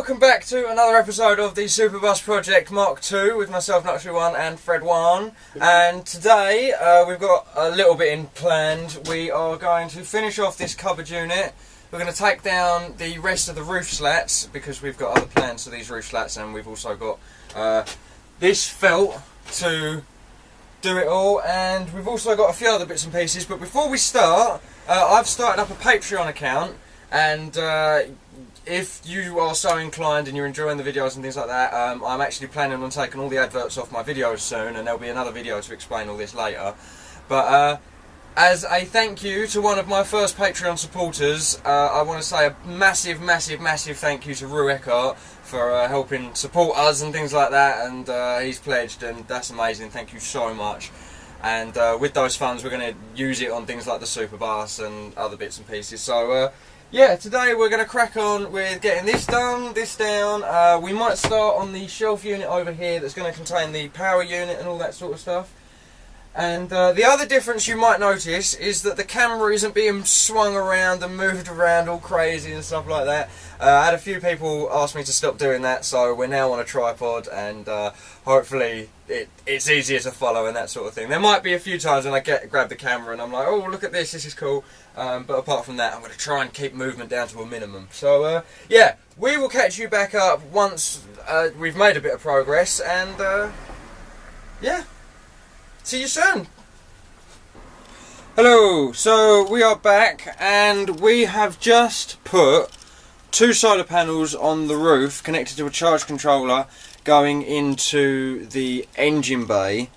welcome back to another episode of the Superbus Project Mark 2 with myself, Knux Veeone, and Fred Wan. And today we've got a little bit in planned. We are going to finish off this cupboard unit. We're going to take down the rest of the roof slats because we've got other plans for these roof slats, and we've also got this felt to do it all, and we've also got a few other bits and pieces. But before we start, I've started up a Patreon account, and if you are so inclined and you're enjoying the videos and things like that, I'm actually planning on taking all the adverts off my videos soon, and there'll be another video to explain all this later. But as a thank you to one of my first Patreon supporters, I want to say a massive thank you to Rue Eckhart for helping support us and things like that, and he's pledged, and that's amazing. Thank you so much. And with those funds we're going to use it on things like the Superbus and other bits and pieces. So yeah, today we're going to crack on with getting this done, this down. We might start on the shelf unit over here that's going to contain the power unit and all that sort of stuff. And the other difference you might notice is that the camera isn't being swung around and moved around all crazy and stuff like that. I had a few people ask me to stop doing that, so we're now on a tripod, and hopefully it's easier to follow and that sort of thing. There might be a few times when I grab the camera and I'm like, oh, look at this is cool. But apart from that, I'm going to try and keep movement down to a minimum. So yeah, we will catch you back up once we've made a bit of progress, and yeah. See you soon. Hello, so we are back, and we have just put 2 solar panels on the roof connected to a charge controller going into the engine bay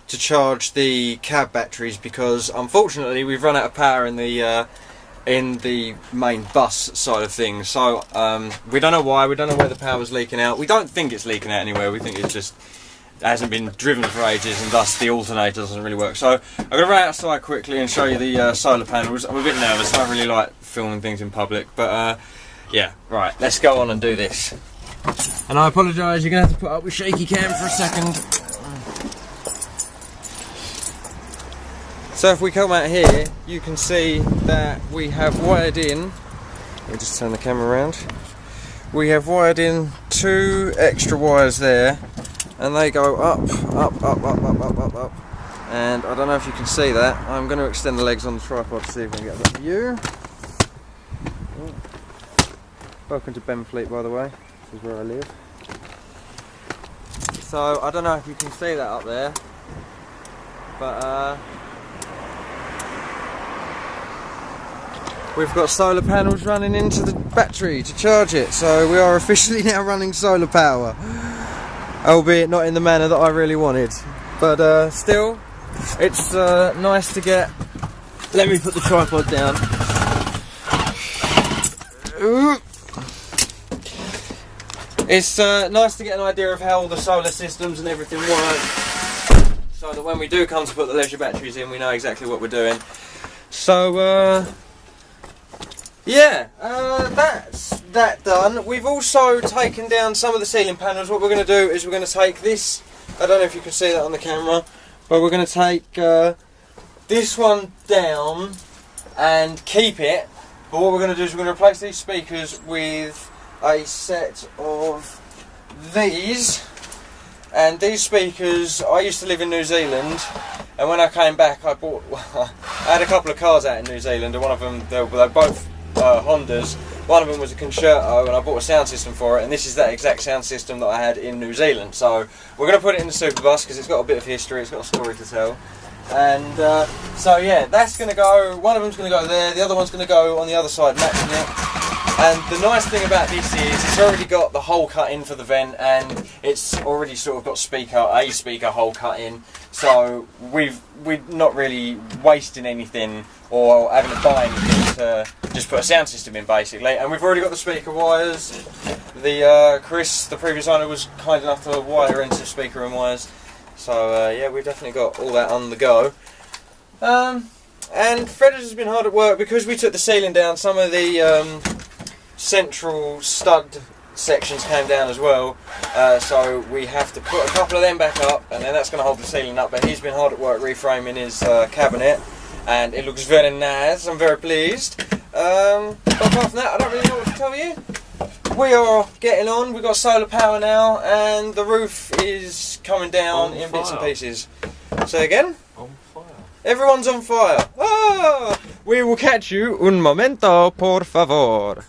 to charge the cab batteries, because unfortunately we've run out of power in the main bus side of things. So we don't know why, we don't know where the power's leaking out. We don't think it's leaking out anywhere, we think it's just hasn't been driven for ages, and thus the alternator doesn't really work. So I'm going to run outside quickly and show you the solar panels. I'm a bit nervous, I don't really like filming things in public, but yeah, right, let's go on and do this. And I apologise, you're going to have to put up with shaky cam for a second. So if we come out here, you can see that we have wired in, let me just turn the camera around, we have wired in 2 extra wires there, and they go up, and I don't know if you can see that. I'm going to extend the legs on the tripod to see if we can get a better view. Welcome to Benfleet, by the way, this is where I live. So I don't know if you can see that up there, but we've got solar panels running into the battery to charge it, so we are officially now running solar power. Albeit not in the manner that I really wanted, but still, it's nice to get. Let me put the tripod down. It's nice to get an idea of how all the solar systems and everything work, so that when we do come to put the leisure batteries in, we know exactly what we're doing. So yeah, that's that done. We've also taken down some of the ceiling panels. What we're going to do is we're going to take this, I don't know if you can see that on the camera, but we're going to take this one down and keep it. But what we're going to do is we're going to replace these speakers with a set of these. And these speakers, I used to live in New Zealand, and when I came back I had a couple of cars out in New Zealand, and one of them, they're both Hondas. One of them was a Concerto, and I bought a sound system for it, and this is that exact sound system that I had in New Zealand. So we're going to put it in the Superbus because it's got a bit of history, it's got a story to tell. And so yeah, that's going to go, one of them's going to go there, the other one's going to go on the other side matching it. And the nice thing about this is it's already got the hole cut in for the vent, and it's already sort of got a speaker hole cut in. So we're not really wasting anything or having to buy anything to just put a sound system in, basically. And we've already got the speaker wires. Chris, the previous owner, was kind enough to wire in some speaker and wires. So yeah, we've definitely got all that on the go. And Fred has been hard at work because we took the ceiling down. Some of the central stud sections came down as well, so we have to put a couple of them back up, and then that's going to hold the ceiling up. But he's been hard at work reframing his cabinet, and it looks very nice. I'm very pleased. But apart from that, I don't really know what to tell you. we are getting on. We've got solar power now, and the roof is coming down in bits and pieces. Say again? On fire. Everyone's on fire. Ah! We will catch you un momento, por favor.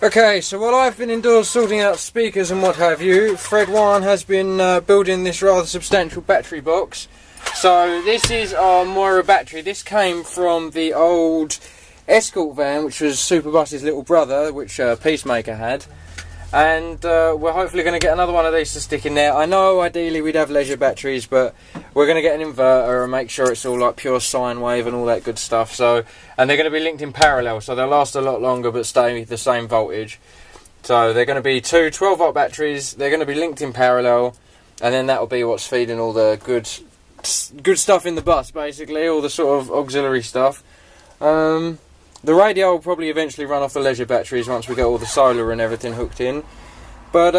Okay, so while I've been indoors sorting out speakers and what have you, Fred Veeone has been building this rather substantial battery box. So this is our Moira battery. This came from the old escort van, which was Superbus's little brother, which Peacemaker had. And we're hopefully going to get another one of these to stick in there. I know ideally we'd have leisure batteries, but we're going to get an inverter and make sure it's all like pure sine wave and all that good stuff. So, and they're going to be linked in parallel, so they'll last a lot longer but stay the same voltage. So they're going to be two 12-volt batteries. They're going to be linked in parallel, and then that'll be what's feeding all the good stuff in the bus, basically, all the sort of auxiliary stuff. The radio will probably eventually run off the leisure batteries once we get all the solar and everything hooked in. But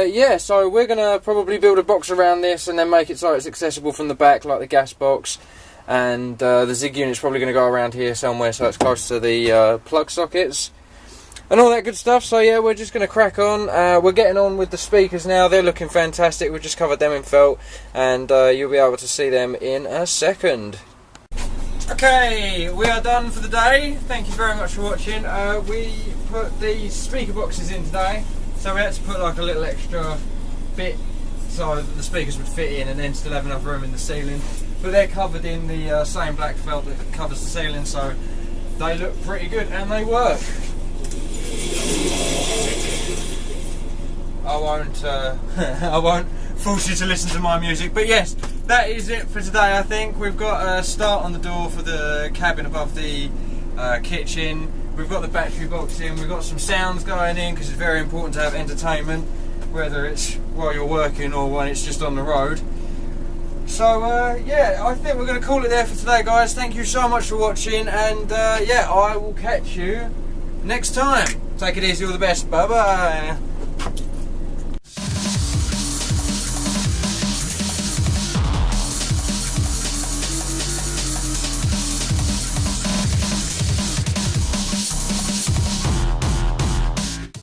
yeah, so we're going to probably build a box around this and then make it so it's accessible from the back, like the gas box. And the Zig unit's probably going to go around here somewhere so it's close to the plug sockets and all that good stuff. So yeah, we're just going to crack on. We're getting on with the speakers now. They're looking fantastic. We've just covered them in felt, and you'll be able to see them in a second. Okay, we are done for the day. Thank you very much for watching. We put the speaker boxes in today, so we had to put like a little extra bit so that the speakers would fit in and then still have enough room in the ceiling. But they're covered in the same black felt that covers the ceiling, so they look pretty good and they work. I won't force you to listen to my music, but yes, that is it for today. I think we've got a start on the door for the cabin above the kitchen. We've got the battery box in. We've got some sounds going in because it's very important to have entertainment, whether it's while you're working or when it's just on the road. So yeah, I think we're going to call it there for today, guys. Thank you so much for watching, and yeah, I will catch you next time. Take it easy, all the best. Bye bye.